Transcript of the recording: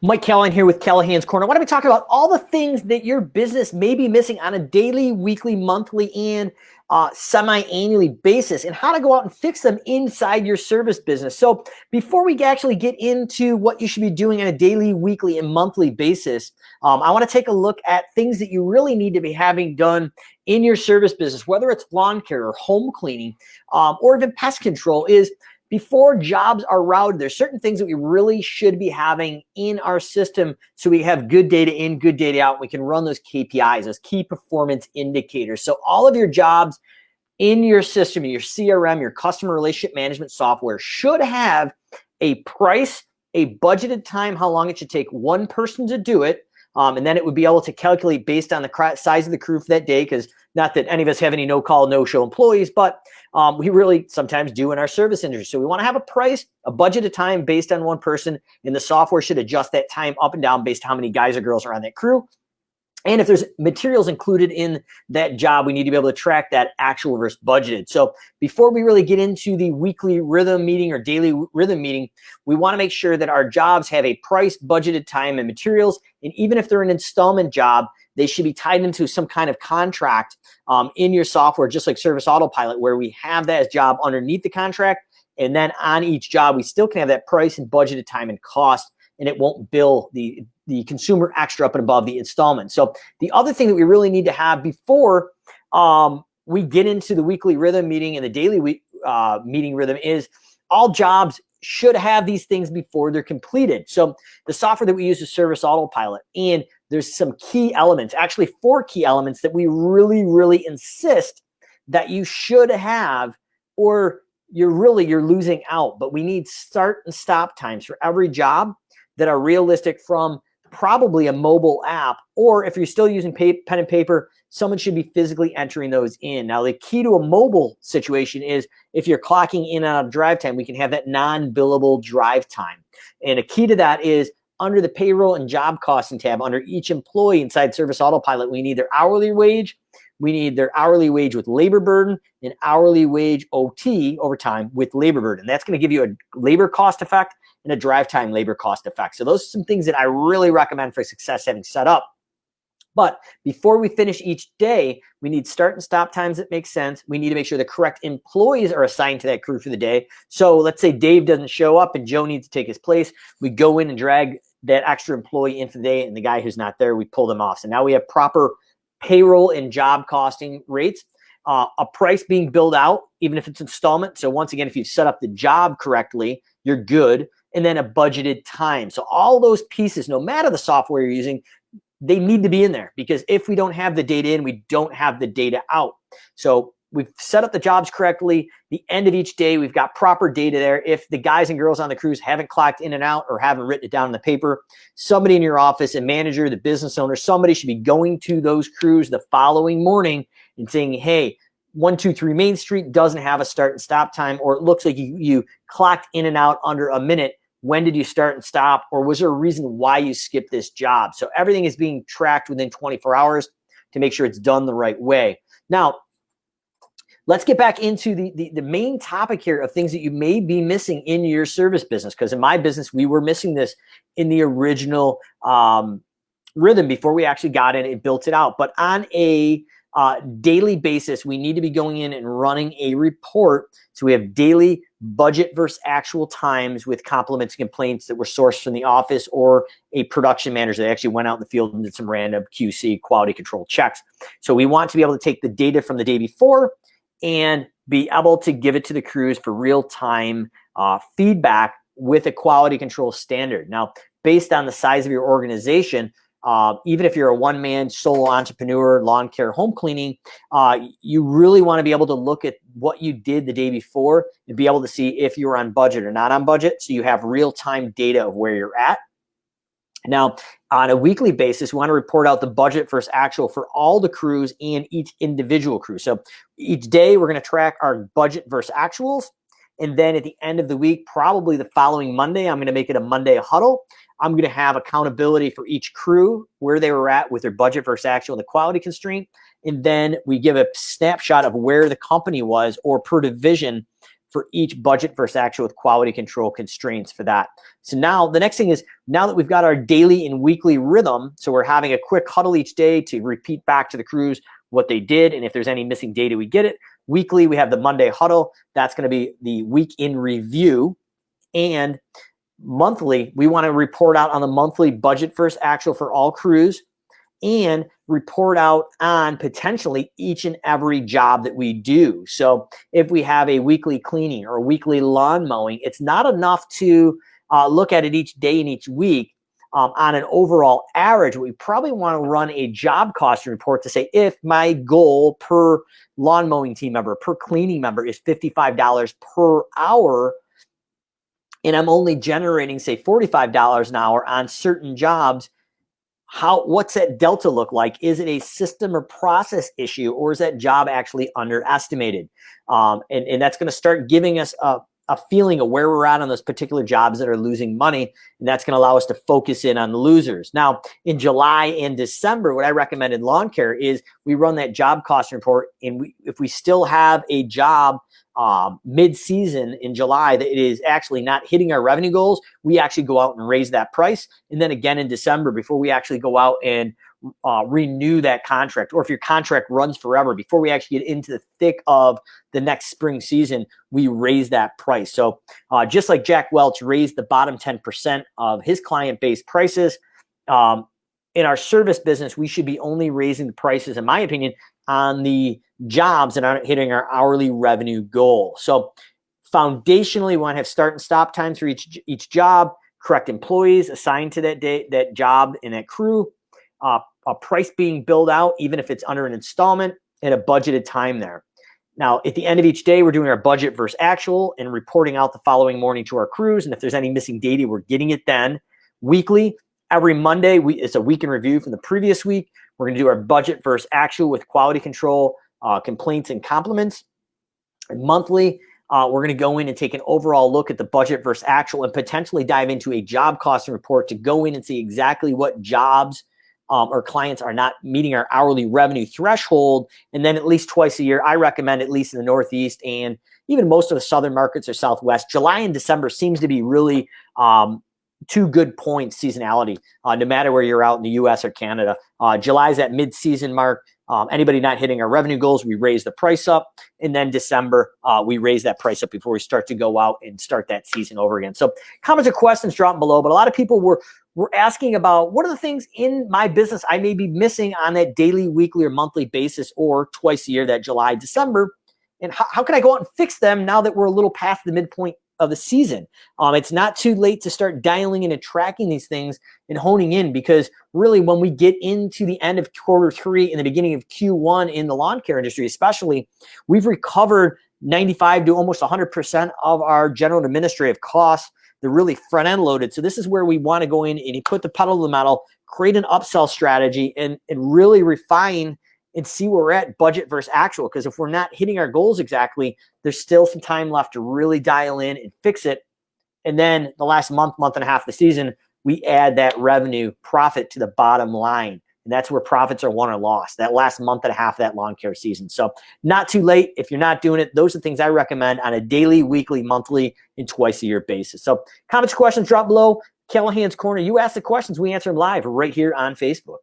Mike Callahan here with Callahan's Corner. I want to be talking about all the things that your business may be missing on a daily, weekly, monthly, and semi-annually basis, and how to go out and fix them inside your service business. So before we actually get into what you should be doing on a daily, weekly, and monthly basis, I want to take a look at things that you really need to be having done in your service business, whether it's lawn care or home cleaning, or even pest control. Is before jobs are routed, there's certain things that we really should be having in our system so we have good data in, good data out, and we can run those KPIs, those key performance indicators. So all of your jobs in your system, your CRM, your customer relationship management software should have a price, a budgeted time, how long it should take one person to do it, and then it would be able to calculate based on the size of the crew for that day, because not that any of us have any no-call, no-show employees, but we really sometimes do in our service industry. So we want to have a price, a budget of time based on one person, and the software should adjust that time up and down based on how many guys or girls are on that crew. And if there's materials included in that job, we need to be able to track that actual versus budgeted. So before we really get into the weekly rhythm meeting or daily rhythm meeting, we want to make sure that our jobs have a price, budgeted time, and materials. And even if they're an installment job, they should be tied into some kind of contract in your software, just like Service Autopilot, where we have that as job underneath the contract. And then on each job, we still can have that price and budgeted time and cost, and it won't bill the consumer extra up and above the installment. So the other thing that we really need to have before we get into the weekly rhythm meeting and the daily meeting rhythm is all jobs should have these things before they're completed. So the software that we use is Service Autopilot, and there's some key elements, actually 4 key elements that we really, really insist that you should have, or you're losing out. But we need start and stop times for every job that are realistic from probably a mobile app, or if you're still using pen and paper, someone should be physically entering those in. Now, the key to a mobile situation is if you're clocking in and out of drive time, we can have that non-billable drive time. And a key to that is under the payroll and job costing tab, under each employee inside Service Autopilot, we need their hourly wage, we need their hourly wage with labor burden, and hourly wage OT overtime with labor burden. That's going to give you a labor cost effect and a drive time labor cost effect. So those are some things that I really recommend for success having set up. But before we finish each day, we need start and stop times that make sense. We need to make sure the correct employees are assigned to that crew for the day. So let's say Dave doesn't show up and Joe needs to take his place. We go in and drag that extra employee in for the day, and the guy who's not there, we pull them off. So now we have proper payroll and job costing rates, a price being billed out, even if it's installment. So once again, if you've set up the job correctly, you're good. And then a budgeted time. So all those pieces, no matter the software you're using, they need to be in there, because if we don't have the data in, we don't have the data out. So we've set up the jobs correctly. The end of each day, we've got proper data there. If the guys and girls on the crews haven't clocked in and out or haven't written it down on the paper, somebody in your office, a manager, the business owner, somebody should be going to those crews the following morning and saying, hey, 123 Main Street doesn't have a start and stop time, or it looks like you clocked in and out under a minute. When did you start and stop? Or was there a reason why you skipped this job? So everything is being tracked within 24 hours to make sure it's done the right way. Now, let's get back into the main topic here of things that you may be missing in your service business. Because in my business, we were missing this in the original rhythm before we actually got in and built it out. But on a daily basis, we need to be going in and running a report. So we have daily budget versus actual times with compliments and complaints that were sourced from the office or a production manager that actually went out in the field and did some random QC quality control checks. So we want to be able to take the data from the day before and be able to give it to the crews for real-time feedback with a quality control standard. Now, based on the size of your organization, even if you're a one-man solo entrepreneur, lawn care, home cleaning, you really want to be able to look at what you did the day before and be able to see if you were on budget or not on budget, so you have real-time data of where you're at. Now, on a weekly basis, we want to report out the budget versus actual for all the crews and each individual crew. So each day, we're going to track our budget versus actuals. And then at the end of the week, probably the following Monday, I'm going to make it a Monday huddle. I'm going to have accountability for each crew, where they were at with their budget versus actual and the quality constraint. And then we give a snapshot of where the company was, or per division, for each budget versus actual with quality control constraints for that. So now the next thing is, now that we've got our daily and weekly rhythm, so we're having a quick huddle each day to repeat back to the crews what they did, and if there's any missing data, we get it. Weekly, we have the Monday huddle. That's going to be the week in review. And monthly, we want to report out on the monthly budget versus actual for all crews, and report out on potentially each and every job that we do. So if we have a weekly cleaning or a weekly lawn mowing, it's not enough to look at it each day and each week. On an overall average, we probably want to run a job cost report to say, if my goal per lawn mowing team member, per cleaning member is $55 per hour, and I'm only generating, say, $45 an hour on certain jobs, what's that delta look like? Is it a system or process issue, or is that job actually underestimated? And that's going to start giving us a feeling of where we're at on those particular jobs that are losing money, and that's going to allow us to focus in on the losers. Now, in July and December, what I recommend in lawn care is we run that job cost report, and if we still have a job mid-season in July that it is actually not hitting our revenue goals, we actually go out and raise that price. And then again in December, before we actually go out and renew that contract, or if your contract runs forever, before we actually get into the thick of the next spring season, we raise that price. So just like Jack Welch raised the bottom 10% of his client base prices, in our service business, we should be only raising the prices, in my opinion, on the jobs that aren't hitting our hourly revenue goal. So foundationally, we want to have start and stop times for each job, correct employees assigned to that job and that crew, a price being billed out, even if it's under an installment, and a budgeted time there. Now, at the end of each day, we're doing our budget versus actual and reporting out the following morning to our crews. And if there's any missing data, we're getting it then. Weekly, every Monday, it's a week in review from the previous week. We're going to do our budget versus actual with quality control, complaints, and compliments. And monthly, we're going to go in and take an overall look at the budget versus actual and potentially dive into a job costing report to go in and see exactly what jobs or clients are not meeting our hourly revenue threshold. And then at least twice a year, I recommend, at least in the Northeast and even most of the Southern markets or Southwest, July and December seems to be really two good points, seasonality, no matter where you're out in the US or Canada. July is that mid-season mark. Anybody not hitting our revenue goals, we raise the price up. And then December, we raise that price up before we start to go out and start that season over again. So comments or questions drop below, but a lot of people were asking about what are the things in my business I may be missing on that daily, weekly, or monthly basis, or twice a year, that July, December, and how can I go out and fix them now that we're a little past the midpoint of the season? It's not too late to start dialing in and tracking these things and honing in, because really when we get into the end of Q3 and the beginning of Q1 in the lawn care industry especially, we've recovered 95 to almost 100% of our general and administrative costs. They're really front end loaded. So this is where we want to go in and put the pedal to the metal, create an upsell strategy, and really refine and see where we're at budget versus actual. Because if we're not hitting our goals exactly, there's still some time left to really dial in and fix it. And then the last month and a half of the season, we add that revenue profit to the bottom line. And that's where profits are won or lost, that last month and a half of that lawn care season. So not too late. If you're not doing it, those are the things I recommend on a daily, weekly, monthly, and twice a year basis. So comments, questions, drop below. Callahan's Corner. You ask the questions, we answer them live right here on Facebook.